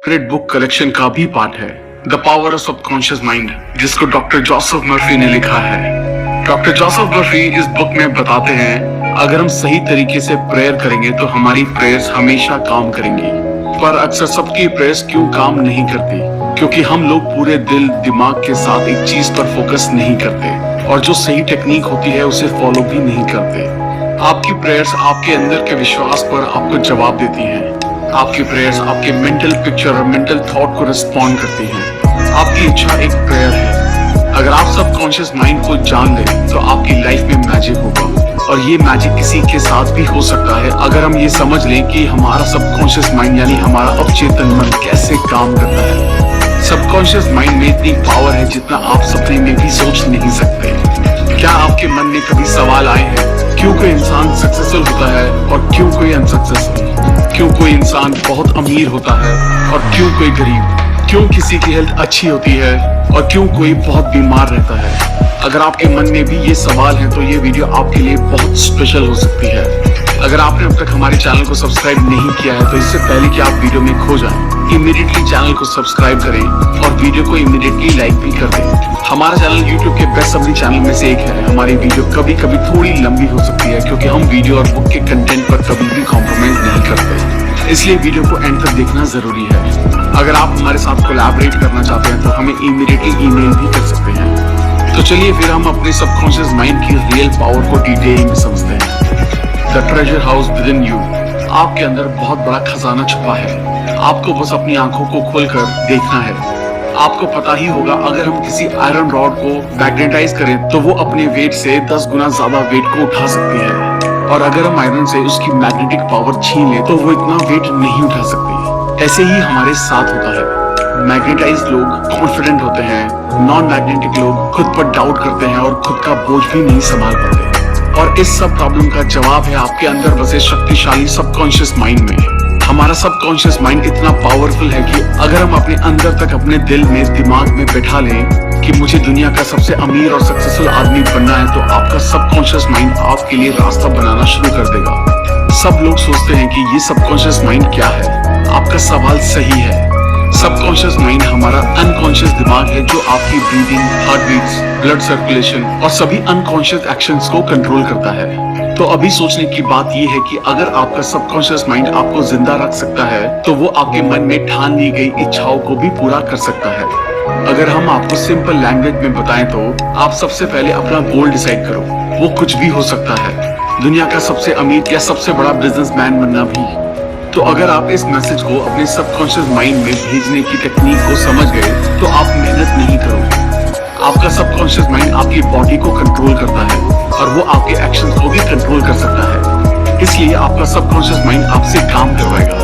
Secret book collection का भी part है, the power of subconscious mind, जिसको डॉक्टर जोसेफ मर्फी ने लिखा है। डॉक्टर जोसेफ मर्फी इस बुक में बताते हैं, अगर हम सही तरीके से प्रेयर करेंगे तो हमारी प्रेयर्स हमेशा काम करेंगी। पर अक्सर सबकी प्रेयर्स क्यों काम नहीं करती? क्योंकि हम लोग पूरे दिल दिमाग के साथ एक चीज पर फोकस नहीं करते और जो सही टेक्निक होती है उसे फॉलो भी नहीं करते। आपकी प्रेयर्स आपके अंदर के विश्वास पर आपको जवाब देती हैं। आपकी प्रेयर्स आपके मेंटल पिक्चर और मेंटल थॉट को रिस्पॉन्ड करती हैं। आपकी इच्छा एक प्रेयर है। अगर आप सबकॉन्शियस माइंड को जान लें तो आपकी लाइफ में मैजिक होगा, और ये मैजिक किसी के साथ भी हो सकता है अगर हम ये समझ लें कि हमारा सबकॉन्शियस माइंड यानी हमारा अवचेतन मन कैसे काम करता है। सबकॉन्शियस माइंड में इतनी पावर है जितना आप सपने में भी सोच नहीं सकते। क्या आपके मन में कभी सवाल आए हैं, क्यों कोई इंसान सक्सेसफुल होता है और क्यों कोई अनसक्सेसफुल? क्यों कोई इंसान बहुत अमीर होता है और क्यों कोई गरीब? क्यों किसी की हेल्थ अच्छी होती है और क्यों कोई बहुत बीमार रहता है? अगर आपके मन में भी ये सवाल है तो ये वीडियो आपके लिए बहुत स्पेशल हो सकती है। अगर आपने अब तक हमारे चैनल को सब्सक्राइब नहीं किया है तो इससे पहले कि आप वीडियो में खो जाएं, इमीडिएटली चैनल को सब्सक्राइब करें और वीडियो को इमीडिएटली लाइक भी कर दें। हमारा चैनल YouTube के बेस्ट समरी चैनल में से एक है। हमारी वीडियो कभी कभी थोड़ी लंबी हो सकती है क्योंकि हम वीडियो और बुक के कंटेंट पर कभी भी कॉम्प्रोमाइज नहीं करते, इसलिए वीडियो को एंड तक देखना जरूरी है। अगर आप हमारे साथ कोलैबोरेट करना चाहते हैं तो हमें इमीडिएटली ईमेल भी कर सकते हैं। तो चलिए फिर हम अपने सबकॉन्शियस माइंड की रियल पावर को डिटेल में समझते हैं। The treasure house with in you. आपके अंदर बहुत बड़ा खजाना छुपा है। आपको बस अपनी आंखों को खोलकर देखना है। आपको पता ही होगा, अगर हम किसी आयरन रॉड को मैग्नेटाइज करें तो वो अपने वेट से 10 गुना ज्यादा वेट को उठा सकती है, और अगर हम आयरन से उसकी मैग्नेटिक पावर छीन लें तो वो इतना वेट नहीं उठा सकती। ऐसे ही हमारे साथ होता है। मैग्नेटाइज लोग कॉन्फिडेंट होते हैं, नॉन मैग्नेटिक लोग खुद पर डाउट करते हैं और खुद का बोझ भी नहीं संभाल पाते। और इस सब प्रॉब्लम का जवाब है आपके अंदर बसे शक्तिशाली सबकॉन्शियस माइंड में। हमारा सबकॉन्शियस माइंड इतना पावरफुल है कि अगर हम अपने अंदर तक अपने दिल में दिमाग में बैठा लें कि मुझे दुनिया का सबसे अमीर और सक्सेसफुल आदमी बनना है, तो आपका सबकॉन्शियस माइंड आपके लिए रास्ता बनाना शुरू कर देगा। सब लोग सोचते हैं कि ये सबकॉन्शियस माइंड क्या है। आपका सवाल सही है। सबकॉन्शियस माइंड हमारा अनकॉन्शियस दिमाग है जो आपकी breathing, heart beats, blood circulation और सभी अनकॉन्शियस एक्शंस को कंट्रोल करता है। तो अभी सोचने की बात यह है कि अगर आपका सबकॉन्शियस माइंड आपको जिंदा रख सकता है तो वो आपके मन में ठान ली गई इच्छाओं को भी पूरा कर सकता है। अगर हम आपको सिंपल लैंग्वेज में बताएं तो आप सबसे पहले अपना गोल डिसाइड करो। वो कुछ भी हो सकता है, दुनिया का सबसे अमीर या सबसे बड़ा बिजनेसमैन बनना भी। तो अगर आप इस मैसेज को अपने सबकॉन्शियस माइंड में भेजने की टेक्निक को समझ गए तो आप मेहनत नहीं करोगे। आपका सबकॉन्शियस माइंड आपकी बॉडी को कंट्रोल करता है और वो आपके एक्शंस को भी कंट्रोल कर सकता है। इसलिए आपका सबकॉन्शियस माइंड आपसे काम करवाएगा।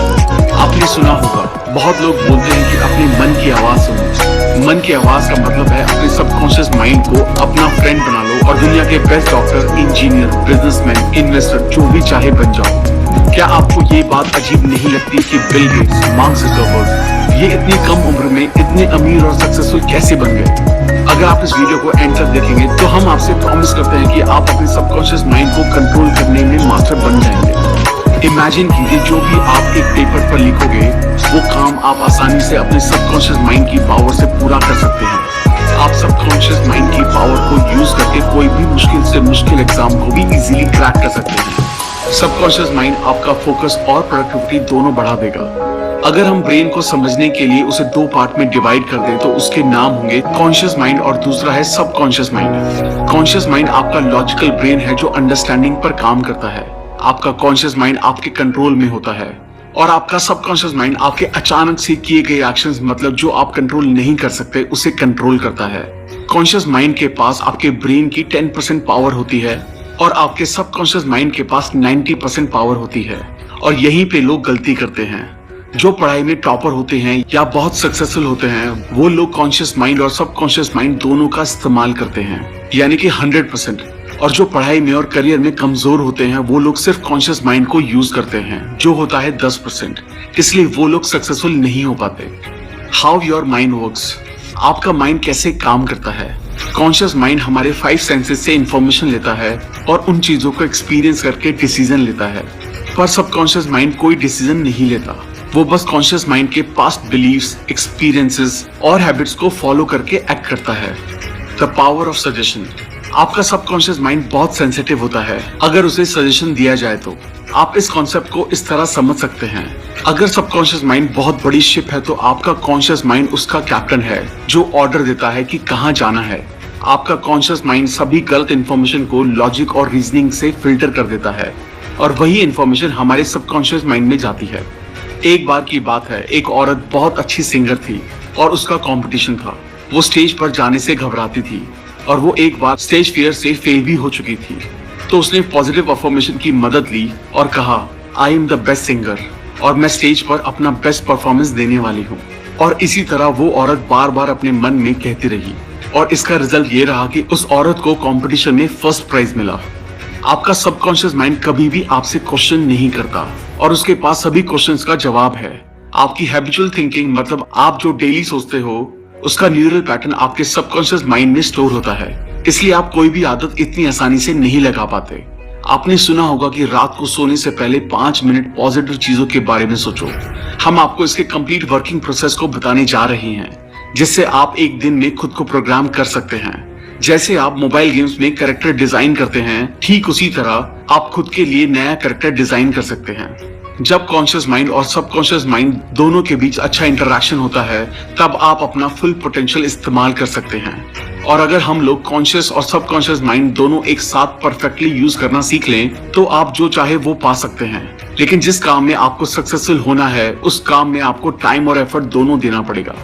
आपने सुना होगा, बहुत लोग बोलते हैं कि अपने मन की आवाज सुनो। मन की आवाज का मतलब है अपने सबकॉन्शियस माइंड को अपना फ्रेंड बना लो और दुनिया के best doctor, engineer, businessman, investor जो भी चाहे बन जाओ। क्या आपको ये बात अजीब नहीं लगती कि बिल गेट्स, मार्क ज़करबर्ग ये इतनी कम उम्र में इतने अमीर और सक्सेसफुल कैसे बन गए? अगर आप इस वीडियो को एंड तक देखेंगे तो हम आपसे प्रॉमिस करते हैं कि आप अपने सबकॉन्शियस माइंड को कंट्रोल करने में मास्टर बन जाएंगे। इमेजिन कीजिए, जो भी आप एक पेपर पर लिखोगे वो काम आप आसानी से अपने सबकॉन्शियस माइंड की पावर से पूरा कर सकते हैं। आप सबकॉन्शियस माइंड की पावर को यूज करके कोई भी मुश्किल से मुश्किल एग्जाम को भी इजीली क्रैक कर सकते हैं। सबकॉन्शियस माइंड आपका फोकस और प्रोडक्टिविटी दोनों बढ़ा देगा। अगर हम ब्रेन को समझने के लिए उसे 2 पार्ट में डिवाइड कर दें तो उसके नाम होंगे कॉन्शियस माइंड और दूसरा है सबकॉन्शियस माइंड। कॉन्शियस माइंड आपका लॉजिकल ब्रेन है जो अंडरस्टैंडिंग पर काम करता है। आपका कॉन्शियस माइंड आपके कंट्रोल में होता है, और आपका सबकॉन्शियस माइंड आपके अचानक से किए गए एक्शंस, मतलब जो आप कंट्रोल नहीं कर सकते, उसे कंट्रोल करता है। कॉन्शियस माइंड के पास आपके ब्रेन की 10% पावर होती है और आपके सबकॉन्शियस माइंड के पास 90% पावर होती है। और यहीं पे लोग गलती करते हैं। जो पढ़ाई में टॉपर होते हैं या बहुत सक्सेसफुल होते हैं वो लोग कॉन्शियस माइंड और सबकॉन्शियस माइंड दोनों का इस्तेमाल करते हैं, यानी कि 100%। और जो पढ़ाई में और करियर में कमजोर होते हैं वो लोग सिर्फ कॉन्शियस माइंड को यूज करते हैं, जो होता है 10%। इसलिए वो लोग सक्सेसफुल नहीं हो पाते। How your mind works. आपका माइंड कैसे काम करता है? कॉन्शियस माइंड हमारे 5 सेंसेस से इंफॉर्मेशन लेता है और उन चीजों को एक्सपीरियंस करके डिसीजन लेता है, पर सबकॉन्शियस माइंड कोई डिसीजन नहीं लेता। वो बस कॉन्शियस माइंड के पास्ट बिलीव्स, एक्सपीरियंसेस और हैबिट्स को फॉलो करके एक्ट करता है। The power of suggestion. आपका सबकॉन्शियस माइंड बहुत सेंसिटिव होता है अगर उसे सजेशन दिया जाए तो। आप इस कॉन्सेप्ट को इस तरह समझ सकते हैं, अगर सबकॉन्शियस माइंड बहुत बड़ी शिप है तो आपका कॉन्शियस माइंड उसका कैप्टन है जो ऑर्डर देता है कि कहाँ जाना है। आपका कॉन्शियस माइंड सभी गलत इन्फॉर्मेशन को लॉजिक और रीजनिंग से फिल्टर कर देता है और वही इन्फॉर्मेशन हमारे सबकॉन्शियस माइंड में जाती है। एक बार की बात है, एक औरत बहुत अच्छी सिंगर थी और उसका कंपटीशन था। वो स्टेज पर जाने से घबराती थी और वो एक बार स्टेज फियर से फेल भी हो चुकी थी। तो उसने पॉजिटिव अफर्मेशन की मदद ली और कहा, I am the best singer और मैं स्टेज पर अपना बेस्ट परफॉर्मेंस देने वाली हूँ। और इसी तरह वो औरत बार बार अपने मन में कहती रही और इसका रिजल्ट ये रहा कि उस औरत को कंपटीशन में फर्स्ट प्राइज मिला। आपका सबकॉन्शियस माइंड कभी भी आपसे क्वेश्चन नहीं करता और उसके पास सभी क्वेश्चंस का जवाब है। आपकी हैबिचुअल थिंकिंग, मतलब आप जो डेली सोचते हो, उसका न्यूरल पैटर्न आपके सबकॉन्शियस माइंड में स्टोर होता है। इसलिए आप कोई भी आदत इतनी आसानी से नहीं लगा पाते। आपने सुना होगा कि रात को सोने से पहले 5 मिनट पॉजिटिव चीजों के बारे में सोचो। हम आपको इसके कंप्लीट वर्किंग प्रोसेस को बताने जा रहे हैं, जिससे आप एक दिन में खुद को प्रोग्राम कर सकते हैं। जैसे आप मोबाइल गेम्स में कैरेक्टर डिजाइन करते हैं, ठीक उसी तरह आप खुद के लिए नया कैरेक्टर डिजाइन कर सकते हैं। जब कॉन्शियस माइंड और सबकॉन्शियस माइंड दोनों के बीच अच्छा इंटरेक्शन होता है, तब आप अपना फुल पोटेंशियल इस्तेमाल कर सकते हैं। और अगर हम लोग कॉन्शियस और सबकॉन्शियस माइंड दोनों एक साथ परफेक्टली यूज करना सीख लें, तो आप जो चाहे वो पा सकते हैं। लेकिन जिस काम में आपको सक्सेसफुल होना है, उस काम में आपको टाइम और एफर्ट दोनों देना पड़ेगा।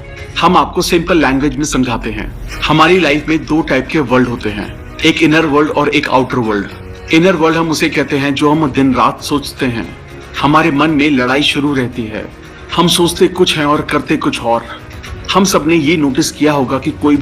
हम आपको सिंपल लैंग्वेज में समझाते हैं। हमारी लाइफ में 2 टाइप के वर्ल्ड होते हैं, एक इनर वर्ल्ड और एक आउटर वर्ल्ड। इनर वर्ल्ड हम उसे कहते हैं जो हम दिन रात सोचते हैं। हमारे मन में लड़ाई शुरू रहती है, हम सोचते कुछ हैं और करते कुछ और। हम सबने ये नोटिस किया होगा कि कोई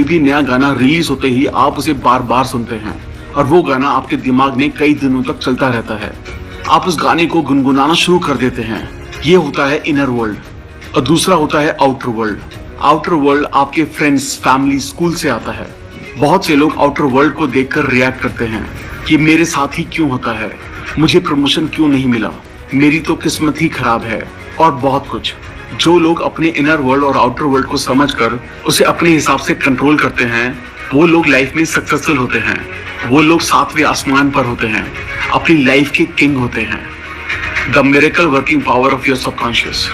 भी नया गाना रिलीज होते ही आप उसे बार बार सुनते हैं और वो गाना आपके दिमाग में कई दिनों तक चलता रहता है। आप उस गाने को गुनगुनाना शुरू कर देते हैं। ये होता है इनर वर्ल्ड। और दूसरा होता है आउटर वर्ल्ड। आउटर वर्ल्ड आपके फ्रेंड्स, फैमिली, स्कूल से आता है। बहुत से लोग आउटर वर्ल्ड को देखकर रिएक्ट करते हैं कि मेरे साथ ही क्यों होता है, मुझे प्रमोशन क्यों नहीं मिला, मेरी तो किस्मत ही खराब है और बहुत कुछ। जो लोग अपने इनर वर्ल्ड और आउटर वर्ल्ड को समझकर उसे अपने हिसाब से कंट्रोल करते हैं, वो लोग लाइफ में सक्सेसफुल होते हैं। वो लोग 7वें आसमान पर होते हैं, अपनी लाइफ के किंग होते हैं। The miracle working power of your subconscious.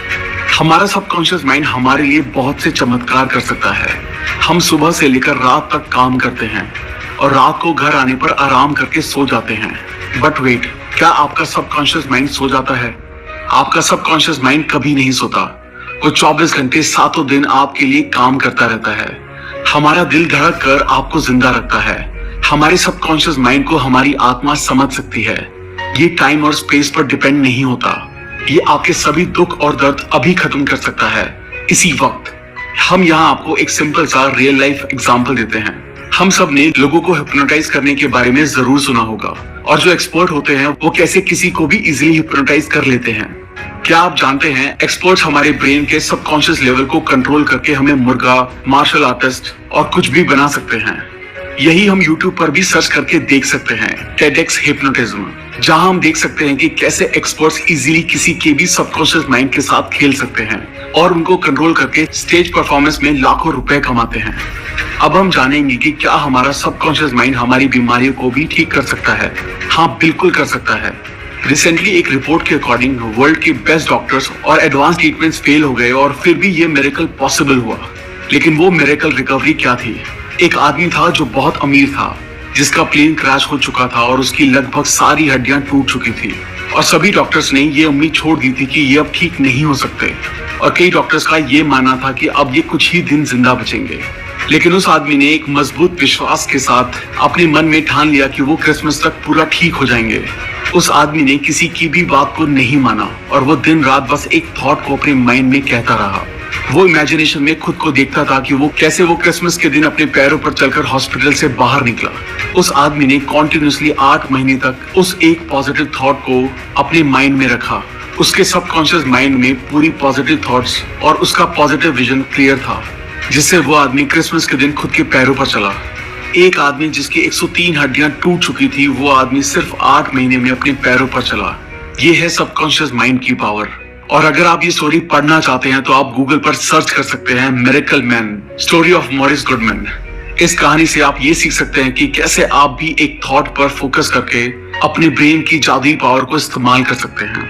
हमारा सबकॉन्शियस माइंड हमारे लिए बहुत से चमत्कार कर सकता है। हम सुबह से लेकर रात तक काम करते हैं और रात को घर आने पर आराम करके सो जाते हैं। बट वेट, क्या आपका सबकॉन्शियस माइंड सो जाता है? आपका सबकॉन्शियस माइंड कभी नहीं सोता। वो 24 घंटे 7 दिन आपके लिए काम करता रहता है। हमारा दिल धड़क कर आपको जिंदा रखता है। हमारे सबकॉन्शियस माइंड को हमारी आत्मा समझ सकती है। ये टाइम और स्पेस पर डिपेंड नहीं होता। ये आपके सभी दुख और दर्द अभी खत्म कर सकता है, इसी वक्त। हम यहाँ आपको एक सिंपल सा रियल लाइफ एग्जांपल देते हैं। हम सब ने लोगों को हिप्नोटाइज करने के बारे में जरूर सुना होगा और जो एक्सपर्ट होते हैं वो कैसे किसी को भी इजीली हिप्नोटाइज कर लेते हैं। क्या आप जानते हैं, एक्सपर्ट्स हमारे ब्रेन के सबकॉन्शियस लेवल को कंट्रोल करके हमें मुर्गा, मार्शल आर्टिस्ट और कुछ भी बना सकते हैं। यही हम YouTube पर भी सर्च करके देख सकते हैं, TEDx हिप्नोटिज्म, जहां हम देख सकते हैं कि कैसे एक्सपर्ट्स इजीली किसी के भी सबकॉन्शियस माइंड के साथ खेल सकते हैं और उनको कंट्रोल करके स्टेज परफॉर्मेंस में लाखों रुपए कमाते हैं। अब हम जानेंगे कि क्या हमारा सबकॉन्शियस माइंड हमारी बीमारियों को भी ठीक कर सकता है। हाँ, बिल्कुल कर सकता है। रिसेंटली एक रिपोर्ट के अकॉर्डिंग वर्ल्ड के बेस्ट डॉक्टर्स और एडवांस ट्रीटमेंट्स फेल हो गए और फिर भी ये मिरेकल पॉसिबल हुआ। लेकिन वो मिरेकल रिकवरी क्या थी? एक आदमी था जो बहुत अमीर था, जिसका प्लेन क्रैश हो चुका था और उसकी लगभग सारी हड्डियां टूट चुकी थी और सभी डॉक्टर्स ने ये उम्मीद छोड़ दी थी कि ये अब ठीक नहीं हो सकते और कई डॉक्टर्स का ये मानना था कि अब ये कुछ ही दिन जिंदा बचेंगे। लेकिन उस आदमी ने एक मजबूत विश्वास के साथ अपने मन में ठान लिया कि वो क्रिसमस तक पूरा ठीक हो जाएंगे। उस आदमी ने किसी की भी बात को नहीं माना और वो दिन रात बस एक थॉट को अपने माइंड में कहता रहा। वो इमेजिनेशन में खुद को देखता था कि वो क्रिसमस के दिन अपने पैरों पर चलकर हॉस्पिटल से बाहर निकला। उस आदमी ने कॉन्टिन्यूसली 8 महीने तक उस एक पॉजिटिव थॉट को अपने माइंड में रखा। उसके सबकॉन्शियस माइंड में पूरी पॉजिटिव थॉट्स और उसका पॉजिटिव विजन क्लियर था, जिससे वो आदमी क्रिसमस के दिन खुद के पैरों पर चला। एक आदमी जिसकी 103 हड्डियां टूट चुकी थी, वो आदमी सिर्फ 8 महीने में अपने पैरों पर चला। ये है सबकॉन्शियस माइंड की पावर। और अगर आप ये स्टोरी पढ़ना चाहते हैं तो आप गूगल पर सर्च कर सकते हैं miracle man, story of Morris Goodman. इस कहानी से आप ये सीख सकते हैं कि कैसे आप भी एक थॉट पर फोकस करके अपने ब्रेन की जादुई पावर को इस्तेमाल कर सकते हैं।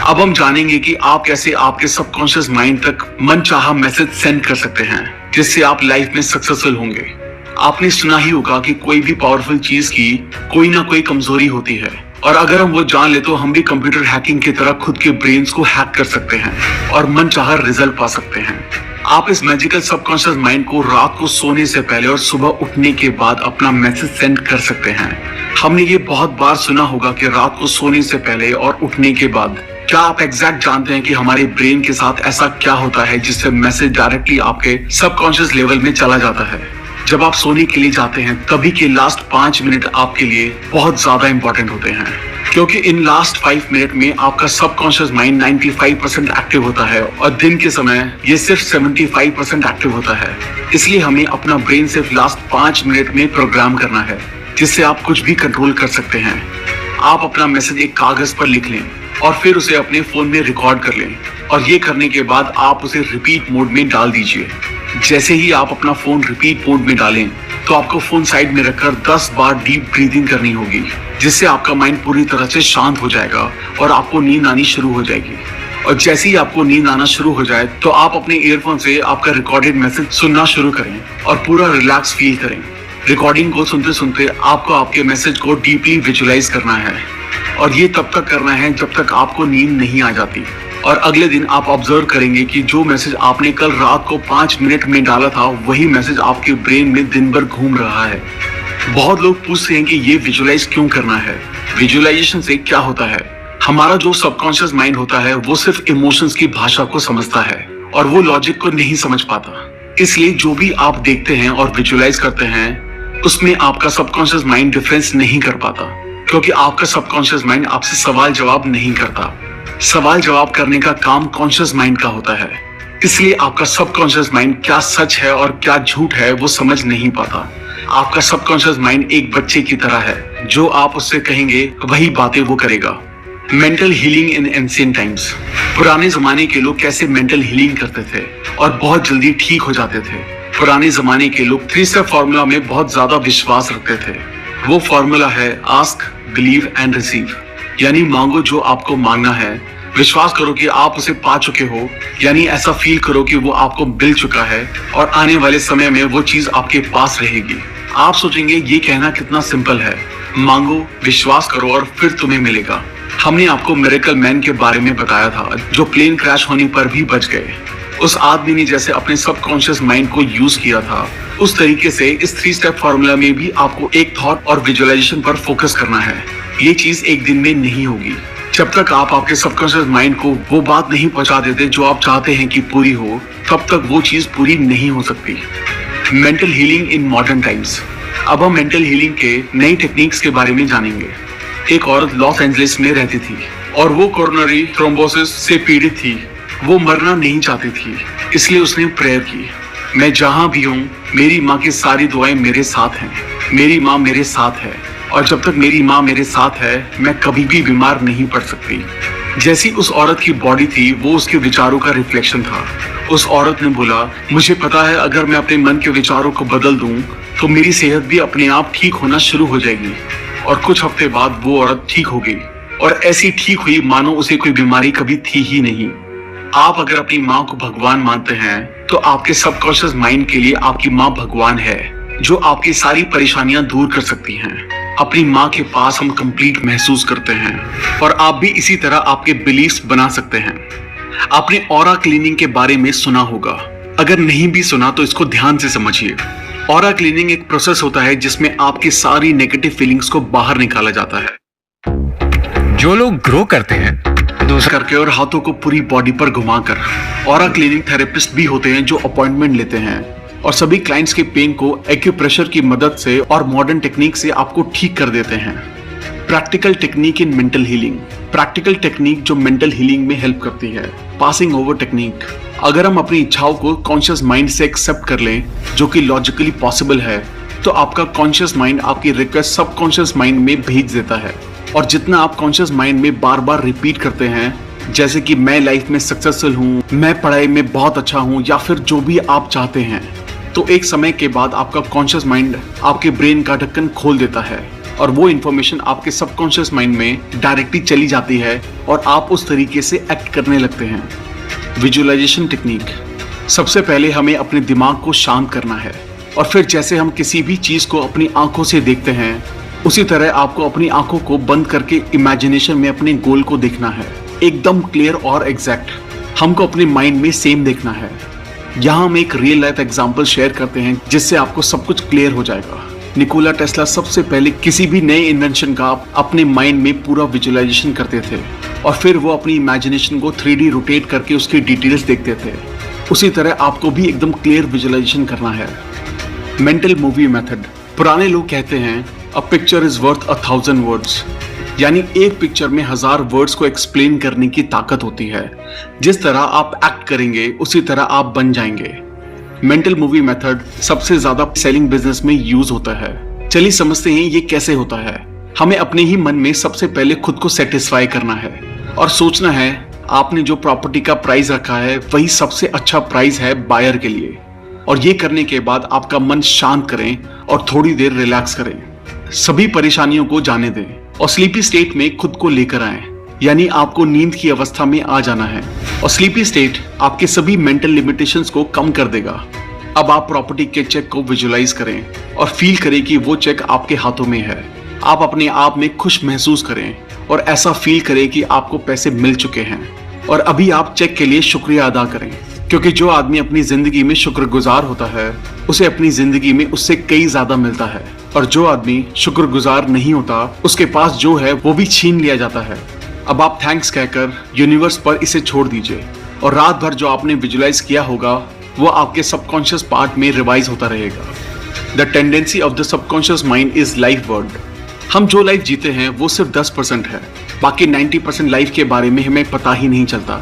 अब हम जानेंगे कि आप कैसे आपके सबकॉन्शियस माइंड तक मनचाहा मैसेज सेंड कर सकते हैं, जिससे आप लाइफ में सक्सेसफुल होंगे। आपने सुना ही होगा कि कोई भी पावरफुल चीज की कोई ना कोई कमजोरी होती है, और अगर हम वो जान ले तो हम भी कंप्यूटर हैकिंग की तरह खुद के ब्रेन्स को हैक कर सकते हैं और मनचाहा रिजल्ट पा सकते हैं। आप इस मैजिकल सबकॉन्शियस माइंड को रात को सोने से पहले और सुबह उठने के बाद अपना मैसेज सेंड कर सकते हैं। हमने ये बहुत बार सुना होगा कि रात को सोने से पहले और उठने के बाद। क्या आप एग्जैक्ट जानते हैं कि हमारे ब्रेन के साथ ऐसा क्या होता है जिससे मैसेज डायरेक्टली आपके सबकॉन्शियस लेवल में चला जाता है? जब आप सोने के लिए जाते हैं तभी के लास्ट 5 मिनट आपके लिए बहुत ज्यादा इंपॉर्टेंट होते हैं, क्योंकि इन लास्ट 5 मिनट में आपका सबकॉन्शियस माइंड 95% एक्टिव होता है और दिन के समय ये सिर्फ 75% एक्टिव होता है। इसलिए हमें अपना ब्रेन सिर्फ लास्ट 5 मिनट में प्रोग्राम करना है, जिससे आप कुछ भी कंट्रोल कर सकते हैं। आप अपना मैसेज एक कागज पर लिख लें और फिर उसे अपने फोन में रिकॉर्ड कर लें, और ये करने के बाद आप उसे रिपीट मोड में डाल दीजिए। जैसे ही आप अपना फोन रिपीट मोड में डालें तो आपको फोन साइड में रखकर 10 बार डीप ब्रीदिंग करनी होगी, जिससे आपका माइंड पूरी तरह से शांत हो जाएगा और आपको नींद आनी शुरू हो जाएगी। और जैसे ही आपको नींद आना शुरू हो जाए तो आप अपने ईयरफोन से आपका रिकॉर्डेड मैसेज सुनना शुरू करें और पूरा रिलैक्स फील करें। रिकॉर्डिंग को सुनते सुनते आपको आपके मैसेज को डीपली विजुअलाइज करना है, और ये तब तक करना है जब तक आपको नींद नहीं आ जाती। और अगले दिन आप ऑब्जर्व करेंगे कि जो मैसेज आपने कल रात को 5 मिनट में डाला था, वही मैसेज आपके ब्रेन में दिन भर घूम रहा है। बहुत लोग पूछते हैं कि ये विजुअलाइज क्यों करना है, विजुअलाइजेशन से क्या होता है? हमारा जो सबकॉन्शियस माइंड होता है वो सिर्फ इमोशंस की भाषा को समझता है और वो लॉजिक को नहीं समझ पाता। इसलिए जो भी आप देखते हैं और विजुअलाइज करते हैं, उसमें आपका सबकॉन्शियस माइंड डिफरेंस नहीं कर पाता, क्योंकि आपका सबकॉन्शियस माइंड आपसे सवाल जवाब नहीं करता। सवाल जवाब करने का काम कॉन्शियस माइंड का होता है। इसलिए आपका सबकॉन्शियस माइंड क्या सच है और क्या झूठ है वो समझ नहीं पाता। आपका सबकॉन्शियस माइंड एक बच्चे की तरह है, जो आप उससे कहेंगे वही बातें वो करेगा। Mental healing in ancient times. पुराने जमाने के लोग कैसे मेंटल हीलिंग करते थे और बहुत जल्दी ठीक हो जाते थे। पुराने जमाने के लोग 3 स्टेप फॉर्मूला में बहुत ज्यादा विश्वास रखते थे। वो फॉर्मूला है आस्क, बिलीव एंड रिसीव, यानी मांगो जो आपको मांगना है, विश्वास करो कि आप उसे पा चुके हो, यानी ऐसा फील करो कि वो आपको मिल चुका है और आने वाले समय में वो चीज आपके पास रहेगी। आप सोचेंगे ये कहना कितना सिंपल है, मांगो, विश्वास करो और फिर तुम्हें मिलेगा। हमने आपको मिरेकल मैन के बारे में बताया था, जो प्लेन क्रैश होने पर भी बच गए। उस आदमी ने जैसे अपने सबकॉन्शियस माइंड को यूज किया था, उस तरीके से इस 3 स्टेप फॉर्मूला में भी आपको एक थॉट और विजुअलाइजेशन पर फोकस करना है। ये चीज एक दिन में नहीं होगी। जब तक आप आपके सबकॉन्शियस माइंड को वो बात नहीं पहुंचा देते जो आप चाहते हैं कि पूरी हो, तब तक वो चीज पूरी नहीं हो सकती। Mental healing in modern times. अब हम मेंटल हीलिंग के नई टेक्निक्स के बारे में जानेंगे। एक औरत लॉस एंजलिस में रहती थी और वो कोरोनरी थ्रोम्बोसिस से पीड़ित थी। वो मरना नहीं चाहती थी, इसलिए उसने प्रेयर की, मैं जहां भी हूँ मेरी माँ की सारी दुआएं मेरे साथ हैं। मेरी माँ मेरे साथ है और जब तक मेरी माँ मेरे साथ है मैं कभी भी बीमार नहीं पड़ सकती। जैसी उस औरत की बॉडी थी वो उसके विचारों का रिफ्लेक्शन था। उस औरत ने बोला, मुझे पता है अगर मैं अपने मन के विचारों को बदल दूं तो मेरी सेहत भी अपने आप ठीक होना शुरू हो जाएगी। और कुछ हफ्ते बाद वो औरत ठीक हो गई और ऐसी ठीक हुई मानो उसे कोई बीमारी कभी थी ही नहीं। आप अगर अपनी माँ को भगवान मानते हैं तो आपके सबकॉन्शियस माइंड के लिए आपकी माँ भगवान है, जो आपकी सारी परेशानियां दूर कर सकती हैं। अपनी माँ के पास हम कंप्लीट महसूस करते हैं और आप भी इसी तरह आपके बिलीफ्स बना सकते हैं। आपने ऑरा क्लीनिंग के बारे में सुना होगा, अगर नहीं भी सुना तो इसको ध्यान से समझिए। ऑरा क्लीनिंग एक प्रोसेस होता है जिसमें आपकी सारी नेगेटिव फीलिंग्स को बाहर निकाला जाता है। जो लोग ग्रो करते हैं दूसरा करके और हाथों को पूरी बॉडी पर घुमाकर। ऑरा क्लीनिंग थेरेपिस्ट भी होते हैं जो अपॉइंटमेंट लेते हैं और सभी क्लाइंट्स के पेन को एक्यूप्रेशर की मदद से और मॉडर्न टेक्निक से आपको ठीक कर देते हैं। Practical technique in mental healing. Practical technique जो मेंटल हीलिंग में हेल्प करती है। Passing over technique. अगर हम अपनी इच्छाओं को कॉन्शियस माइंड से एक्सेप्ट कर लें, जो कि लॉजिकली पॉसिबल है, तो आपका कॉन्शियस माइंड आपकी रिक्वेस्ट सबकॉन्शियस माइंड में भेज देता है। और जितना आप कॉन्शियस माइंड में बार बार रिपीट करते हैं, जैसे कि मैं लाइफ में सक्सेसफुल हूँ, मैं पढ़ाई में बहुत अच्छा हूँ, या फिर जो भी आप चाहते हैं, तो एक समय के बाद आपका कॉन्शियस माइंड आपके ब्रेन का ढक्कन खोल देता है और वो इन्फॉर्मेशन आपके सबकॉन्शियस माइंड में डायरेक्टली चली जाती है और आप उस तरीके से एक्ट करने लगते हैं। Visualisation technique. सबसे पहले हमें अपने दिमाग को शांत करना है और फिर जैसे हम किसी भी चीज को अपनी आंखों से देखते हैं, उसी तरह आपको अपनी आंखों को बंद करके इमेजिनेशन में अपने गोल को देखना है, एकदम क्लियर और एग्जैक्ट। हमको अपने माइंड में सेम देखना है। यहाँ हम एक रियल लाइफ एग्जांपल शेयर करते हैं जिससे आपको सब कुछ क्लियर हो जाएगा। निकोला टेस्ला सबसे पहले किसी भी नए इन्वेंशन का अपने माइंड में पूरा विजुअलाइजेशन करते थे और फिर वो अपनी इमेजिनेशन को 3D रोटेट करके उसकी डिटेल्स देखते थे। उसी तरह आपको भी एकदम क्लियर विजुअलाइजेशन करना है। Mental movie method. पुराने लोग कहते हैं a picture is worth 1000 words, यानी एक पिक्चर में 1000 वर्ड्स को एक्सप्लेन करने की ताकत होती है। जिस तरह आप एक्ट करेंगे उसी तरह आप बन जाएंगे। मेंटल मूवी मेथड सबसे ज्यादा सेलिंग बिजनेस में यूज होता है। चलिए समझते हैं ये कैसे होता है। हमें अपने ही मन में सबसे पहले खुद को सेटिस्फाई करना है और सोचना है आपने जो प्रॉपर्टी का प्राइस रखा है वही सबसे अच्छा प्राइस है बायर के लिए। और ये करने के बाद आपका मन शांत करें और थोड़ी देर रिलैक्स करें, सभी परेशानियों को जाने दें और स्लीपी स्टेट में खुद को लेकर आएं, यानी आपको नींद की अवस्था में आ जाना है। और स्लीपी स्टेट आपके सभी मेंटल लिमिटेशंस को कम कर देगा। अब आप प्रॉपर्टी के चेक को विजुअलाइज करें और फील करें कि वो चेक आपके हाथों में है। आप अपने आप में खुश महसूस करें और ऐसा फील करें कि आपको पैसे मिल चुके हैं। और अभी आप चेक के लिए शुक्रिया अदा करें, क्योंकि जो आदमी अपनी जिंदगी में शुक्रगुजार होता है उसे अपनी जिंदगी में उससे कई ज्यादा मिलता है, और जो आदमी शुक्रगुजार नहीं होता उसके पास जो है वो भी छीन लिया जाता है। अब आप थैंक्स कहकर यूनिवर्स पर इसे छोड़ दीजिए और रात भर जो आपने विजुअलाइज किया होगा वो आपके सबकॉन्शियस पार्ट में रिवाइज होता रहेगा। The tendency of the subconscious mind is life word. हम जो लाइफ जीते हैं वो सिर्फ 10% है, बाकी 90% लाइफ के बारे में हमें पता ही नहीं चलता।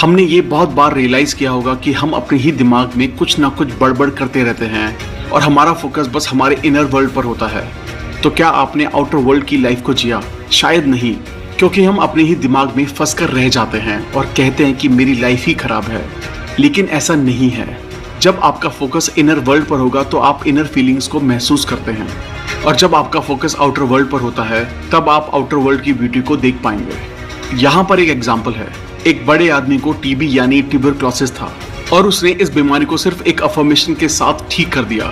हमने ये बहुत बार रियलाइज किया होगा कि हम अपने ही दिमाग में कुछ ना कुछ बड़बड़ करते रहते हैं और हमारा फोकस बस हमारे इनर वर्ल्ड पर होता है। तो क्या आपने आउटर वर्ल्ड की लाइफ को जिया? शायद नहीं, क्योंकि हम अपने ही दिमाग में फंस कर रह जाते हैं और कहते हैं कि मेरी लाइफ ही खराब है। लेकिन ऐसा नहीं है। जब आपका फोकस इनर वर्ल्ड पर होगा तो आप इनर फीलिंग्स को महसूस करते हैं, और जब आपका फोकस आउटर वर्ल्ड पर होता है तब आप आउटर वर्ल्ड की ब्यूटी को देख पाएंगे। यहाँ पर एक एग्जाम्पल है। एक बड़े आदमी को टीबी यानी ट्यूबरक्लोसिस था और उसने इस बीमारी को सिर्फ एक अफर्मेशन के साथ ठीक कर दिया।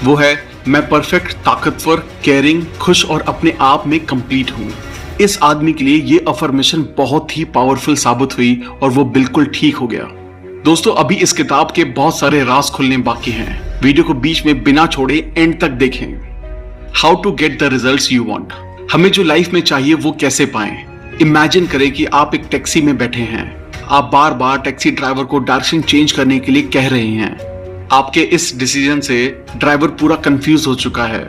वो है, मैं परफेक्ट, ताकतवर, केयरिंग, खुश और अपने आप में कंप्लीट हूँ। इस आदमी के लिए ये अफर्मेशन बहुत ही पावरफुल साबित हुई और वो बिल्कुल ठीक हो गया। दोस्तों, अभी इस किताब के बहुत सारे राज खुलने बाकी हैं। वीडियो को बीच में बिना छोड़े एंड तक देखें। How to get the results you want. हमें जो लाइफ में चाहिए वो कैसे पाएं। इमेजिन करें कि आप एक टैक्सी में बैठे हैं। आप बार बार टैक्सी ड्राइवर को डायरेक्शन चेंज करने के लिए कह रहे हैं। आपके इस डिसीजन से ड्राइवर पूरा कंफ्यूज हो चुका है।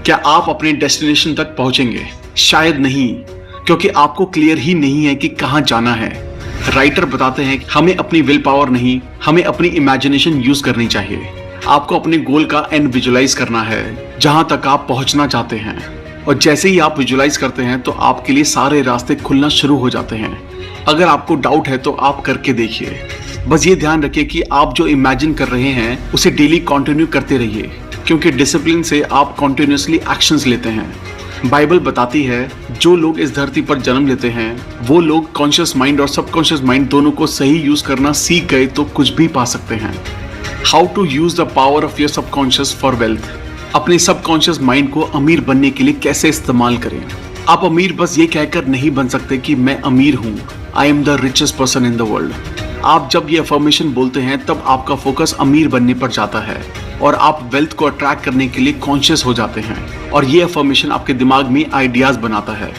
क्या आप अपने डेस्टिनेशन तक पहुंचेंगे? शायद नहीं, क्योंकि आपको क्लियर ही नहीं है कि कहां जाना है। राइटर बताते हैं हमें अपनी विल पावर नहीं, हमें अपनी इमेजिनेशन यूज करनी चाहिए। आपको अपने गोल का एंड विजुअलाइज करना है, जहां तक आप पहुंचना चाहते हैं। और जैसे ही आप विजुअलाइज करते हैं तो आपके लिए सारे रास्ते खुलना शुरू हो जाते हैं। अगर आपको डाउट है तो आप करके देखिए। बस ये ध्यान रखिए कि आप जो इमेजिन कर रहे हैं उसे डेली कंटिन्यू करते रहिए, क्योंकि डिसिप्लिन से आप कंटिन्यूअसली एक्शंस लेते हैं। बाइबल बताती है जो लोग इस धरती पर जन्म लेते हैं वो लोग कॉन्शियस माइंड और सबकॉन्शियस माइंड दोनों को सही यूज करना सीख गए तो कुछ भी पा सकते हैं। How to use the power of your subconscious for wealth. अपने सबकॉन्शियस माइंड को अमीर बनने के लिए कैसे इस्तेमाल करें। आप अमीर बस ये कहकर नहीं बन सकते कि मैं अमीर हूँ, I am the richest person in the world. आप जब ये अफर्मेशन बोलते हैं तब आपका फोकस अमीर बनने पर जाता है और आप वेल्थ को अट्रैक्ट करने के लिए कॉन्शियस हो जाते हैं, और ये अफर्मेशन आपके दिमाग में आइडियाज बनाता है।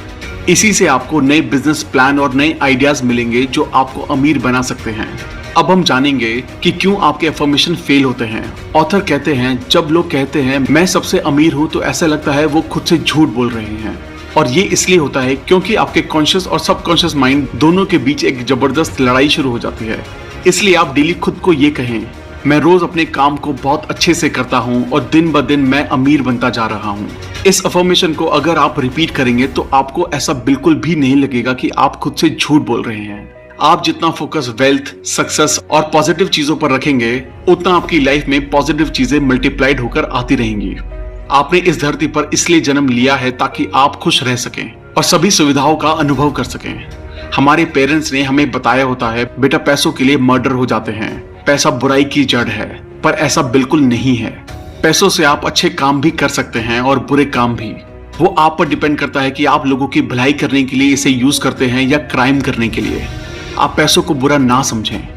इसी से आपको नए बिजनेस प्लान और नए आइडियाज मिलेंगे जो आपको अमीर बना सकते हैं। अब हम जानेंगे कि क्यों आपके अफर्मेशन फेल होते हैं। ऑथर कहते हैं जब लोग कहते हैं मैं सबसे अमीर हूं तो ऐसा लगता है वो खुद से झूठ बोल रहे हैं, और ये इसलिए होता है क्योंकि आपके कॉन्शियस और सबकॉन्शियस माइंड दोनों के बीच एक जबरदस्त लड़ाई शुरू हो जाती है। इसलिए आप डेली खुद को ये कहें मैं रोज अपने काम को बहुत अच्छे से करता हूँ और दिन ब दिन मैं अमीर बनता जा रहा हूँ। इस अफर्मेशन को अगर आप रिपीट करेंगे तो आपको ऐसा बिल्कुल भी नहीं लगेगा कि आप खुद से झूठ बोल रहे हैं। आप जितना फोकस वेल्थ, सक्सेस और पॉजिटिव चीजों पर रखेंगे, उतना आपकी लाइफ में पॉजिटिव चीजें मल्टीप्लाइड होकर आती रहेंगी। आपने इस धरती पर इसलिए जन्म लिया है ताकि आप खुश रह सकें और सभी सुविधाओं का अनुभव कर सकें। हमारे पेरेंट्स ने हमें बताया होता है, बेटा पैसों के लिए मर्डर हो जाते हैं, पैसा बुराई की जड़ है, पर ऐसा बिल्कुल नहीं है। पैसों से आप अच्छे काम भी कर सकते हैं और बुरे काम भी। वो आप पर डिपेंड करता है कि आप लोगों की भलाई करने के लिए इसे यूज करते हैं या क्राइम करने के लिए। आप पैसों को बुरा ना समझें।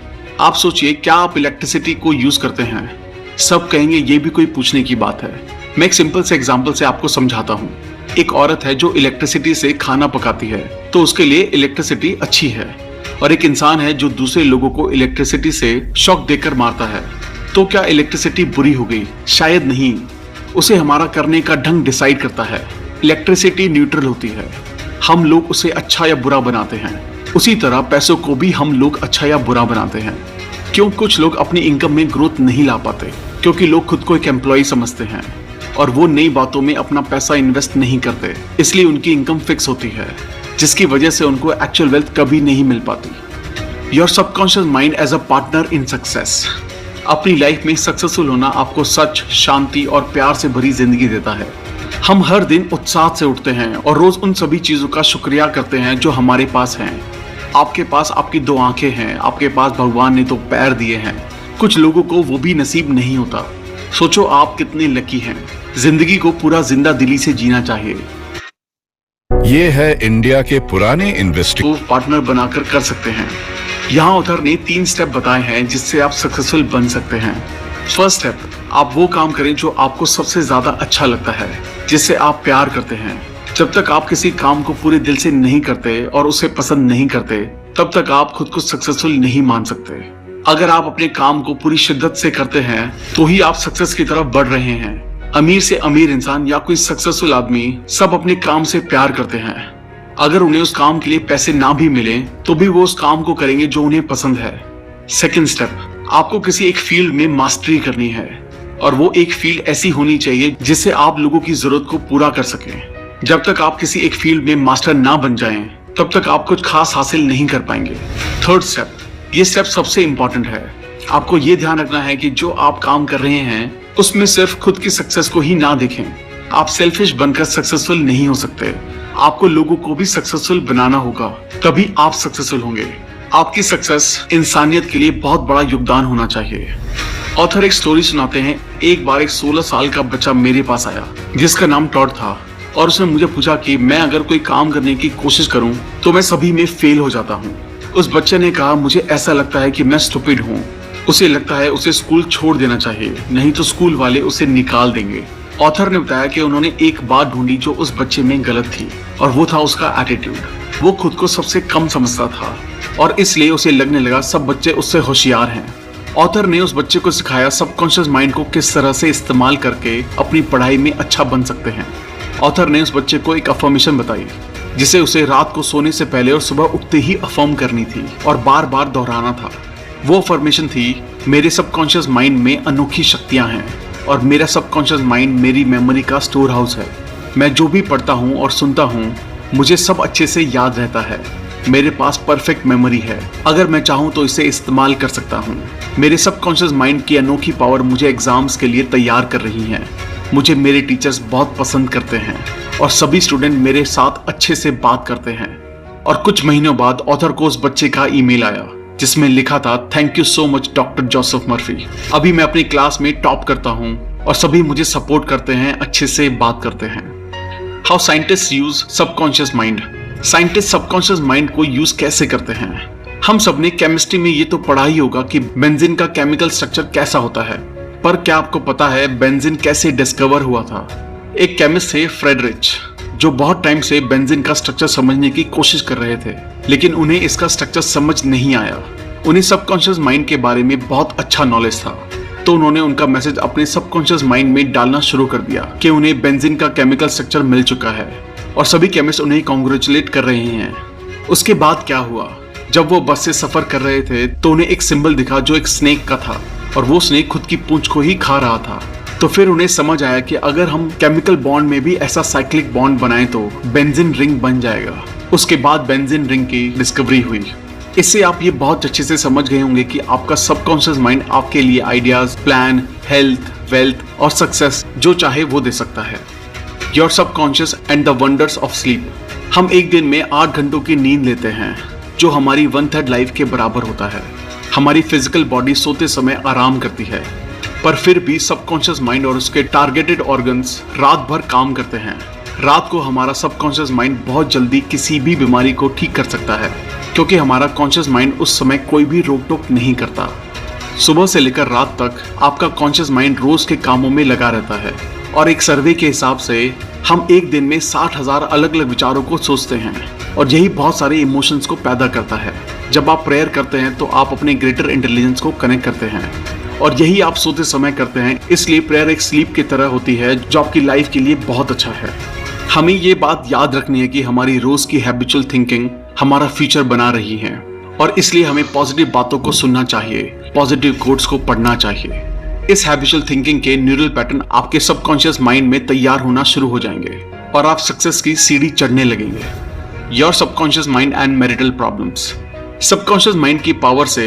आप सोचिए, क्या आप इलेक्ट्रिसिटी को यूज करते हैं? सब कहेंगे ये भी कोई पूछने की बात है। मैं एक सिंपल से एग्जाम्पल से आपको समझाता हूँ। एक औरत है जो इलेक्ट्रिसिटी से खाना पकाती है, तो उसके लिए इलेक्ट्रिसिटी अच्छी है। और एक इंसान है जो दूसरे लोगों को इलेक्ट्रिसिटी से शॉक देकर मारता है, तो क्या इलेक्ट्रिसिटी बुरी हो गई? शायद नहीं। उसे हमारा करने का ढंग डिसाइड करता है। इलेक्ट्रिसिटी न्यूट्रल होती है, हम लोग उसे अच्छा या बुरा बनाते हैं। उसी तरह पैसों को भी हम लोग अच्छा या बुरा बनाते हैं। क्यों कुछ लोग अपनी इनकम में ग्रोथ नहीं ला पाते? क्योंकि लोग खुद को एक एम्प्लॉय समझते हैं और वो नई बातों में अपना पैसा इन्वेस्ट नहीं करते, इसलिए उनकी इनकम फिक्स होती है, जिसकी वजह से उनको एक्चुअल वेल्थ कभी नहीं मिल पाती। Your subconscious mind as a partner in success. अपनी लाइफ में सक्सेसफुल होना आपको सच, शांति और प्यार से भरी जिंदगी देता है। हम हर दिन उत्साह से उठते हैं और रोज उन सभी चीजों का शुक्रिया करते हैं जो हमारे पास हैं। आपके पास आपकी 2 आंखें हैं, आपके पास भगवान ने 2 पैर दिए हैं। कुछ लोगों को वो भी नसीब नहीं होता। सोचो आप कितने लकी हैं। जिंदगी को पूरा जिंदा दिली से जीना चाहिए। ये है इंडिया के पुराने इन्वेस्टिंग को पार्टनर बनाकर कर सकते हैं। यहाँ ऑथर ने 3 स्टेप बताए हैं जिससे आप सक्सेसफुल बन सकते हैं। फर्स्ट स्टेप, आप वो काम करें जो आपको सबसे ज्यादा अच्छा लगता है, जिससे आप प्यार करते हैं। जब तक आप किसी काम को पूरे दिल से नहीं करते और उसे पसंद नहीं करते, तब तक आप खुद को सक्सेसफुल नहीं मान सकते। अगर आप अपने काम को पूरी शिद्दत से करते हैं तो ही आप सक्सेस की तरफ बढ़ रहे हैं। अमीर से अमीर इंसान या कोई सक्सेसफुल आदमी सब अपने काम से प्यार करते हैं। अगर उन्हें उस काम के लिए पैसे ना भी मिले तो भी वो उस काम को करेंगे जो उन्हें पसंद है। सेकंड स्टेप, आपको किसी एक फील्ड में मास्टरी करनी है और वो एक फील्ड ऐसी होनी चाहिए जिससे आप लोगों की जरूरत को पूरा कर सकें। जब तक आप किसी एक फील्ड में मास्टर ना बन जाएं, तब तक आप कुछ खास हासिल नहीं कर पाएंगे। थर्ड स्टेप, ये स्टेप सबसे इंपॉर्टेंट है। आपको ये ध्यान रखना है कि जो आप काम कर रहे हैं उसमें सिर्फ खुद की सक्सेस को ही ना देखें। आप सेल्फिश बनकर सक्सेसफुल नहीं हो सकते। आपको लोगों को भी सक्सेसफुल बनाना होगा, तभी आप सक्सेसफुल होंगे। आपकी सक्सेस इंसानियत के लिए बहुत बड़ा योगदान होना चाहिए। ऑथर एक स्टोरी सुनाते हैं। एक बार एक 16 साल का बच्चा मेरे पास आया जिसका नाम टॉड था, और उसने मुझे पूछा कि मैं अगर कोई काम करने की कोशिश करूं तो मैं सभी में फेल हो जाता हूं। उस बच्चे ने कहा, मुझे ऐसा लगता है कि मैं स्टूपिड हूं। उसे लगता है उसे स्कूल छोड़ देना चाहिए, नहीं तो स्कूल वाले उसे निकाल देंगे। ऑथर ने बताया कि उन्होंने एक बात ढूंढी जो उस बच्चे में गलत थी, और वो था उसका एटीट्यूड। वो खुद को सबसे कम समझता था और इसलिए उसे लगने लगा सब बच्चे उससे होशियार हैं। ऑथर ने उस बच्चे को सिखाया सबकॉन्शियस माइंड को किस तरह से इस्तेमाल करके अपनी पढ़ाई में अच्छा बन सकते हैं। ऑथर ने उस बच्चे को एक अफर्मेशन बताई जिसे उसे रात को सोने से पहले और सुबह उठते ही अफर्म करनी थी और बार बार दोहराना था। वो अफर्मेशन थी, मेरे सबकॉन्शियस माइंड में अनोखी शक्तियां हैं और मेरा सबकॉन्शियस माइंड मेरी मेमोरी का स्टोर हाउस है। मैं जो भी पढ़ता हूँ और सुनता हूँ मुझे सब अच्छे से याद रहता है। मेरे पास परफेक्ट मेमोरी है, अगर मैं चाहूँ तो इसे इस्तेमाल कर सकता हूँ। मेरे सबकॉन्शियस माइंड की अनोखी पावर मुझे एग्जाम्स के लिए तैयार कर रही है। मुझे मेरे टीचर्स बहुत पसंद करते हैं और सभी स्टूडेंट मेरे साथ अच्छे से बात करते हैं। और कुछ महीनों बाद ऑथर को उस बच्चे का ईमेल आया जिसमें लिखा था, thank you so much doctor Joseph Murphy. अभी मैं अपनी क्लास में टॉप करता हूँ और सभी मुझे सपोर्ट करते हैं, अच्छे से बात करते हैं। How scientist use subconscious mind. Scientist subconscious mind को यूज कैसे करते हैं? हम सबने केमिस्ट्री में ये तो पढ़ा ही होगा कि बेंजीन का केमिकल स्ट्रक्चर कैसा होता है, पर क्या आपको पता है बेंजीन कैसे डिस्कवर हुआ था? एक केमिस्ट थे फ्रेडरिच, जो बहुत टाइम से बेंजीन का स्ट्रक्चर समझने की कोशिश कर रहे थे, लेकिन उन्हें इसका स्ट्रक्चर समझ नहीं आया। उन्हें सबकॉन्शियस माइंड के बारे में बहुत अच्छा नॉलेज था, तो उन्होंने उनका मैसेज अपने सबकॉन्शियस माइंड में डालना शुरू कर दिया कि उन्हें बेंजीन का केमिकल स्ट्रक्चर मिल चुका है और सभी केमिस्ट उन्हें कॉन्ग्रेचुलेट कर रहे हैं। उसके बाद क्या हुआ, जब वो बस से सफर कर रहे थे तो उन्हें एक सिंबल दिखा जो एक स्नेक का था। और वो स्नेक खुद की पूंछ को ही खा रहा था। तो फिर उन्हें समझ आया कि अगर हम केमिकल बॉन्ड में भी ऐसा साइक्लिक बॉन्ड बनाएं तो बेंजीन रिंग बन जाएगा। उसके बाद बेंजीन रिंग की डिस्कवरी हुई। इससे आप ये बहुत अच्छे से समझ गए होंगे कि आपका सबकॉन्शियस माइंड आपके लिए आइडियाज, प्लान, हेल्थ, वेल्थ और सक्सेस जो चाहे वो दे सकता है। Your subconscious and the wonders of sleep. हम एक दिन में 8 घंटों की नींद लेते हैं, जो हमारी 1/3 लाइफ के बराबर होता है। हमारी फिजिकल बॉडी सोते समय आराम करती है, पर फिर भी सबकॉन्शियस माइंड और उसके टारगेटेड ऑर्गन्स रात भर काम करते हैं। रात को हमारा सबकॉन्शियस माइंड बहुत जल्दी किसी भी बीमारी को ठीक कर सकता है, क्योंकि हमारा कॉन्शियस माइंड उस समय कोई भी रोक टोक नहीं करता। सुबह से लेकर रात तक आपका कॉन्शियस माइंड रोज के कामों में लगा रहता है, और एक सर्वे के हिसाब से हम एक दिन में 60,000 अलग अलग विचारों को सोचते हैं, और यही बहुत सारे इमोशंस को पैदा करता है। जब आप प्रेयर करते हैं तो आप अपने ग्रेटर इंटेलिजेंस को कनेक्ट करते हैं, और यही आप सोते समय करते हैं। इसलिए प्रेयर एक स्लीप की तरह होती है, जो आपकी लाइफ के लिए बहुत अच्छा है। हमें ये बात याद रखनी है कि हमारी रोज की हैबिचुअल थिंकिंग हमारा फ्यूचर बना रही है, और इसलिए हमें पॉजिटिव बातों को सुनना चाहिए, पॉजिटिव कोट्स को पढ़ना चाहिए। इस हैबिचुअल थिंकिंग के न्यूरल पैटर्न आपके सबकॉन्शियस माइंड में तैयार होना शुरू हो जाएंगे, और आप सक्सेस की सीढ़ी चढ़ने लगेंगे। Your subconscious mind and marital problems. Subconscious mind की पावर से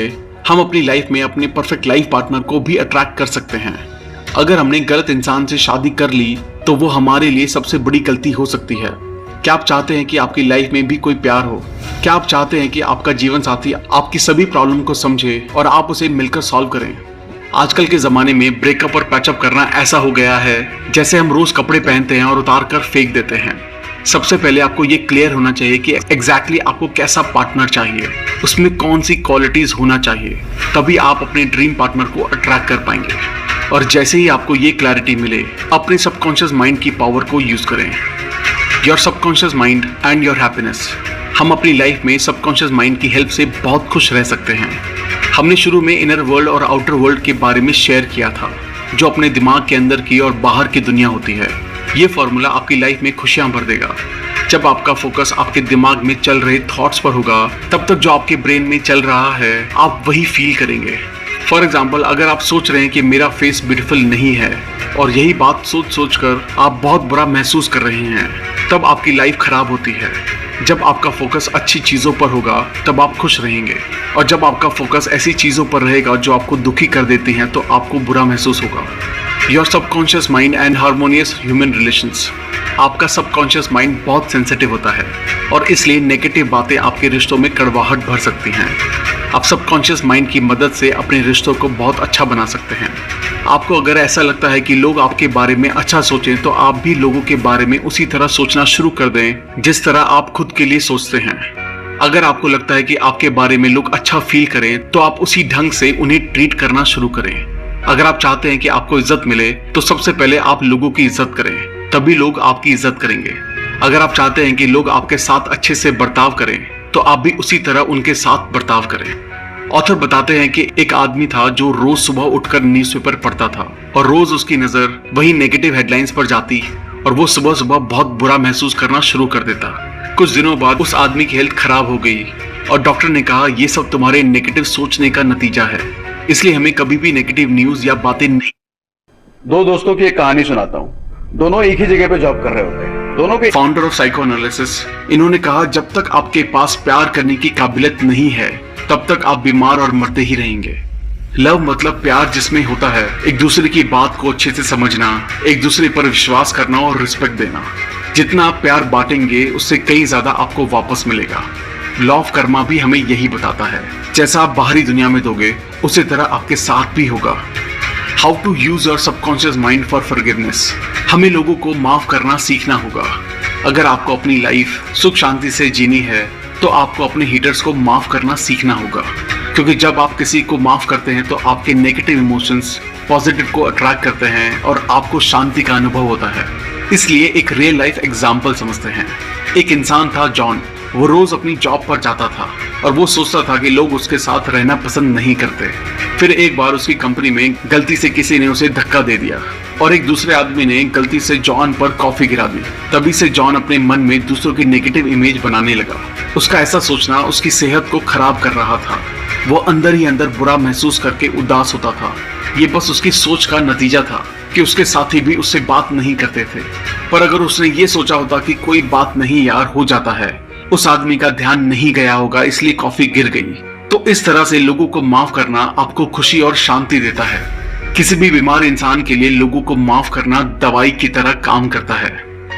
हम अपनी लाइफ में अपने परफेक्ट लाइफ पार्टनर को भी अट्रैक्ट कर सकते हैं। अगर हमने गलत इंसान से शादी कर ली तो वो हमारे लिए सबसे बड़ी गलती हो सकती है। क्या आप चाहते हैं कि आपकी लाइफ में भी कोई प्यार हो? क्या आप चाहते हैं कि आपका जीवन साथी आपकी सभी प्रॉब्लम को समझे और आप उसे मिलकर सॉल्व करें? आजकल के जमाने में ब्रेकअप और पैचअप करना ऐसा हो गया है जैसे हम रोज कपड़े पहनते हैं और उतार कर फेंक देते हैं। सबसे पहले आपको ये क्लियर होना चाहिए कि एग्जैक्टली आपको कैसा पार्टनर चाहिए, उसमें कौन सी क्वालिटीज होना चाहिए, तभी आप अपने ड्रीम पार्टनर को अट्रैक्ट कर पाएंगे। और जैसे ही आपको ये क्लैरिटी मिले, अपने सबकॉन्शियस माइंड की पावर को यूज करें। Your subconscious mind and your happiness. हम अपनी लाइफ में सबकॉन्शियस माइंड की हेल्प से बहुत खुश रह सकते हैं। हमने शुरू में इनर वर्ल्ड और आउटर वर्ल्ड के बारे में शेयर किया था, जो अपने दिमाग के अंदर की और बाहर की दुनिया होती है। ये फॉर्मूला आपकी लाइफ में खुशियां भर देगा। जब आपका फोकस आपके दिमाग में चल रहे थॉट्स पर होगा, तब तक जो आपके ब्रेन में चल रहा है आप वही फील करेंगे। फॉर एग्जाम्पल, अगर आप सोच रहे हैं कि मेरा फेस ब्यूटीफुल नहीं है, और यही बात सोच सोच कर आप बहुत बुरा महसूस कर रहे हैं, तब आपकी लाइफ खराब होती है। जब आपका फोकस अच्छी चीज़ों पर होगा तब आप खुश रहेंगे, और जब आपका फोकस ऐसी चीज़ों पर रहेगा जो आपको दुखी कर देती हैं तो आपको बुरा महसूस होगा। Your subconscious mind and harmonious human relations. आपका सबकॉन्शियस माइंड बहुत सेंसिटिव होता है, और इसलिए नेगेटिव बातें आपके रिश्तों में कड़वाहट भर सकती हैं। आप सबकॉन्शियस माइंड की मदद से अपने रिश्तों को बहुत अच्छा बना सकते हैं। आपको अगर ऐसा लगता है कि लोग आपके बारे में अच्छा सोचें, तो आप भी लोगों के बारे में उसी तरह सोचना शुरू कर दें जिस तरह आप खुद के लिए सोचते हैं। अगर आपको लगता है कि आपके बारे में लोग अच्छा फील करें, तो आप उसी ढंग से उन्हें ट्रीट करना शुरू करें। अगर आप चाहते हैं कि आपको इज्जत मिले, तो सबसे पहले आप लोगों की इज्जत करें, तभी लोग आपकी इज्जत करेंगे। अगर आप चाहते हैं कि लोग आपके साथ अच्छे से बर्ताव करें, तो आप भी उसी तरह उनके साथ बर्ताव करें। ऑथर बताते हैं कि एक आदमी था जो रोज सुबह उठकर न्यूज़पेपर पढ़ता था, और रोज उसकी नजर वही नेगेटिव हेडलाइंस पर जाती, और वो सुबह सुबह बहुत बुरा महसूस करना शुरू कर देता। कुछ दिनों बाद उस आदमी की हेल्थ खराब हो गई, और डॉक्टर ने कहा ये सब तुम्हारे नेगेटिव सोचने का नतीजा है, इसलिए हमें कभी भी नेगेटिव न्यूज या बातें नहीं। दो दोस्तों की एक कहानी सुनाता हूँ। दोनों एक ही जगह पे जॉब कर रहे होते हैं। दोनों के फाउंडर ऑफ साइको एनालिसिस, इन्होंने कहा जब तक आपके पास प्यार करने की काबिलियत नहीं है, तब तक आप बीमार और मरते ही रहेंगे। लव मतलब प्यार, जिसमें होता है एक दूसरे की बात को अच्छे से समझना, एक दूसरे पर विश्वास करना और रिस्पेक्ट देना। जितना आप प्यार बांटेंगे, उससे कई ज्यादा आपको वापस मिलेगा। लॉ ऑफ कर्मा भी हमें यही बताता है, जैसा आप बाहरी दुनिया में दोगे, उसी तरह आपके साथ भी होगा। How to use your subconscious mind for forgiveness. हमें लोगों को माफ करना सीखना होगा। अगर आपको अपनी लाइफ सुख शांति से जीनी है, तो आपको अपने हीटर्स को माफ करना सीखना होगा, क्योंकि जब आप किसी को माफ करते हैं तो आपके नेगेटिव इमोशंस पॉजिटिव को अट्रैक्ट करते हैं, और आपको शांति का अनुभव होता है। इसलिए एक रियल लाइफ एग्जाम्पल समझते हैं। एक इंसान था जॉन। वो रोज अपनी जॉब पर जाता था, और वो सोचता था कि लोग उसके साथ रहना पसंद नहीं करते। फिर एक बार उसकी कंपनी में गलती से किसी ने उसे धक्का दे दिया, और एक दूसरे आदमी ने गलती से जॉन पर कॉफी गिरा दी। तभी से जॉन अपने मन में दूसरों की नेगेटिव इमेज बनाने लगा। उसका ऐसा सोचना उसकी सेहत को खराब कर रहा था। वो अंदर ही अंदर बुरा महसूस करके उदास होता था। ये बस उसकी सोच का नतीजा था कि उसके साथी भी उससे बात नहीं करते थे। पर अगर उसने ये सोचा होता कि कोई बात नहीं यार, हो जाता है, उस आदमी का ध्यान नहीं गया होगा इसलिए कॉफी गिर गई। तो इस तरह से लोगों को माफ करना आपको खुशी और शांति देता है। किसी भी बीमार इंसान के लिए लोगों को माफ करना दवाई की तरह काम करता है।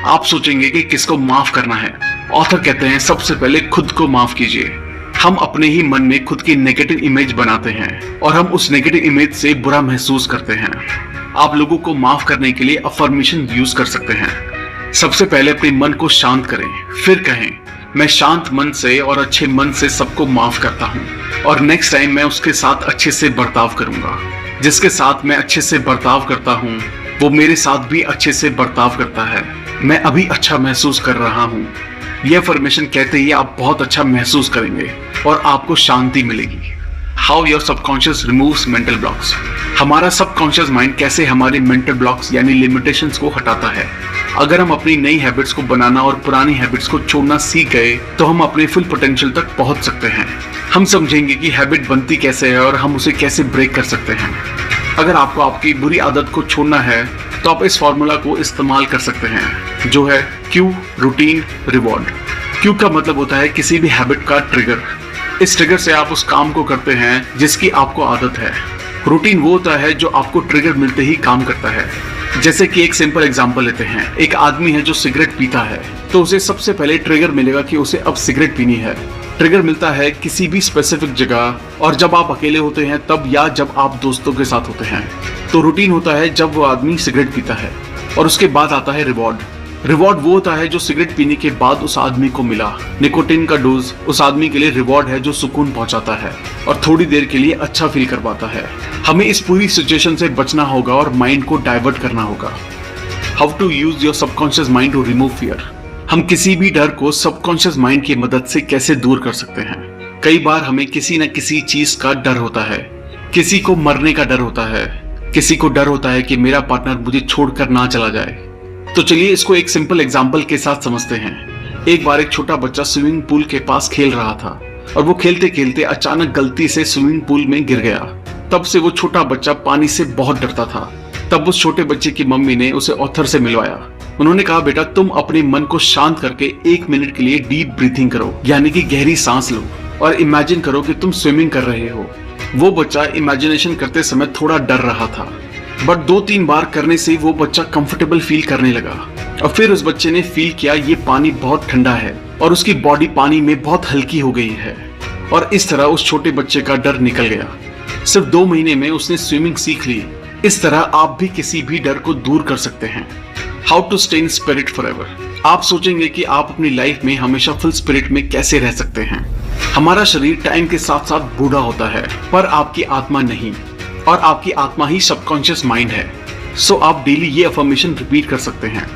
आप सोचेंगे कि किसको माफ करना है। ऑथर कहते हैं सबसे पहले खुद को माफ कीजिए। हम अपने ही मन में खुद की नेगेटिव इमेज बनाते हैं और हम उस नेगेटिव इमेज से बुरा महसूस करते हैं। आप लोगों को माफ करने के लिए अफर्मेशन यूज कर सकते हैं। सबसे पहले अपने मन को शांत करें, फिर कहें मैं शांत मन से और अच्छे मन से सबको माफ करता हूँ और नेक्स्ट टाइम मैं उसके साथ अच्छे से बर्ताव करूंगा। जिसके साथ मैं अच्छे से बर्ताव करता हूँ वो मेरे साथ भी अच्छे से बर्ताव करता है। मैं अभी अच्छा महसूस कर रहा हूँ। यह अफर्मेशन कहते ही आप बहुत अच्छा महसूस करेंगे और आपको शांति मिलेगी। How your subconscious removes mental blocks. हमारा सबकॉन्शियस माइंड कैसे हमारे मेंटल ब्लॉक्स यानी लिमिटेशंस को हटाता है। अगर हम अपनी नई हैबिट्स को बनाना और पुरानी हैबिट्स को छोड़ना सीख गए तो हम अपने फुल पोटेंशियल तक पहुंच सकते हैं। हम समझेंगे कि हैबिट बनती कैसे है और हम उसे कैसे ब्रेक कर सकते हैं। अगर आपको आपकी बुरी आदत को छोड़ना है तो आप इस फॉर्मूला को इस्तेमाल कर सकते हैं, जो है क्यू, रूटीन, रिवॉर्ड। क्यू का मतलब होता है किसी भी हैबिट का ट्रिगर। इस ट्रिगर से आप उस काम को करते हैं जिसकी आपको आदत है। रूटीन वो होता है जो आपको ट्रिगर मिलते ही काम करता है। जैसे कि एक सिंपल एग्जांपल लेते हैं। एक आदमी है जो सिगरेट पीता है तो उसे सबसे पहले ट्रिगर मिलेगा कि उसे अब सिगरेट पीनी है। ट्रिगर मिलता है किसी भी स्पेसिफिक जगह और जब आप अकेले होते हैं तब, या जब आप दोस्तों के साथ होते हैं। तो रूटीन होता है जब वो आदमी सिगरेट पीता है। और उसके बाद आता है रिवॉर्ड। रिवॉर्ड वो होता है जो सिगरेट पीने के बाद उस आदमी को मिला। निकोटीन का डोज उस आदमी के लिए रिवॉर्ड है जो सुकून पहुंचाता है और थोड़ी देर के लिए अच्छा फील करवाता है। हमें इस पूरी सिचुएशन से बचना होगा और माइंड को डाइवर्ट करना होगा। How to use your subconscious mind to remove fear. हम किसी भी डर को सबकॉन्शियस माइंड की मदद से कैसे दूर कर सकते हैं। कई बार हमें किसी न किसी चीज का डर होता है। किसी को मरने का डर होता है, किसी को डर होता है कि मेरा पार्टनर मुझे छोड़कर ना चला जाए। तो चलिए इसको एक सिंपल एग्जांपल के साथ समझते हैं। एक बार एक छोटा बच्चा स्विमिंग पूल के पास खेल रहा था और वो खेलते खेलते अचानक गलती से स्विमिंग पूल में गिर गया। तब से वो छोटा बच्चा पानी से बहुत डरता था। तब उस छोटे बच्चे की मम्मी ने उसे ऑथर से मिलवाया। उन्होंने कहा बेटा तुम अपने मन को शांत करके 1 मिनट के लिए डीप ब्रीथिंग करो, यानी कि गहरी सांस लो और इमेजिन करो कि तुम स्विमिंग कर रहे हो। वो बच्चा इमेजिनेशन करते समय थोड़ा डर रहा था, बट 2-3 बार करने से वो बच्चा कंफर्टेबल फील करने लगा। और फिर उस बच्चे ने फील किया ये पानी बहुत ठंडा है और उसकी बॉडी पानी में बहुत हल्की हो गई है। और इस तरह उस छोटे बच्चे का डर निकल गया। सिर्फ 2 महीने में उसने स्विमिंग सीख ली। इस तरह आप भी किसी भी डर को दूर कर सकते हैं। How to stay in spirit forever. आप सोचेंगे कि आप अपनी लाइफ में हमेशा फुल स्पिरिट में कैसे रह सकते हैं। हमारा शरीर टाइम के साथ साथ बूढ़ा होता है पर आपकी आत्मा नहीं, और आपकी आत्मा ही सबकॉन्शियस माइंड है। सो आप डेली ये अफर्मेशन रिपीट कर सकते हैं।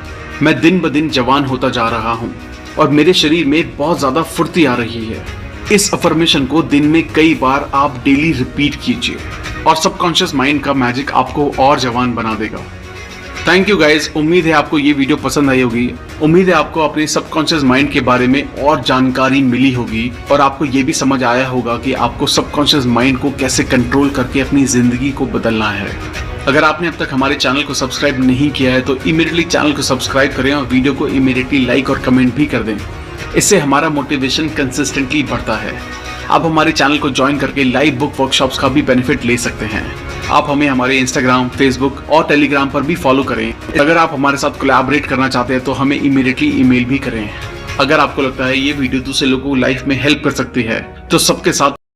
मैं दिन ब दिन जवान होता जा रहा हूँ और मेरे शरीर में बहुत ज्यादा फुर्ती आ रही है। इस अफर्मेशन को दिन में कई बार आप डेली रिपीट कीजिए और सबकॉन्शियस माइंड का मैजिक आपको और जवान बना देगा। Thank you guys. उम्मीद है आपको ये वीडियो पसंद आई होगी। उम्मीद है आपको अपने सबकॉन्शियस माइंड के बारे में और जानकारी मिली होगी और आपको ये भी समझ आया होगा कि आपको सबकॉन्शियस माइंड को कैसे कंट्रोल करके अपनी जिंदगी को बदलना है। अगर आपने अब तक हमारे चैनल को सब्सक्राइब नहीं किया है तो इमीडिएटली चैनल को सब्सक्राइब करें और वीडियो को इमीडिएटली लाइक और कमेंट भी कर दें। इससे हमारा मोटिवेशन कंसिस्टेंटली बढ़ता है। आप हमारे चैनल को ज्वाइन करके लाइव बुक वर्कशॉप्स का भी बेनिफिट ले सकते हैं। आप हमें हमारे इंस्टाग्राम, फेसबुक और टेलीग्राम पर भी फॉलो करें। अगर आप हमारे साथ कोलैबोरेट करना चाहते हैं तो हमें इमीडिएटली ईमेल भी करें। अगर आपको लगता है ये वीडियो दूसरे लोगों को लाइफ में हेल्प कर सकती है तो सबके साथ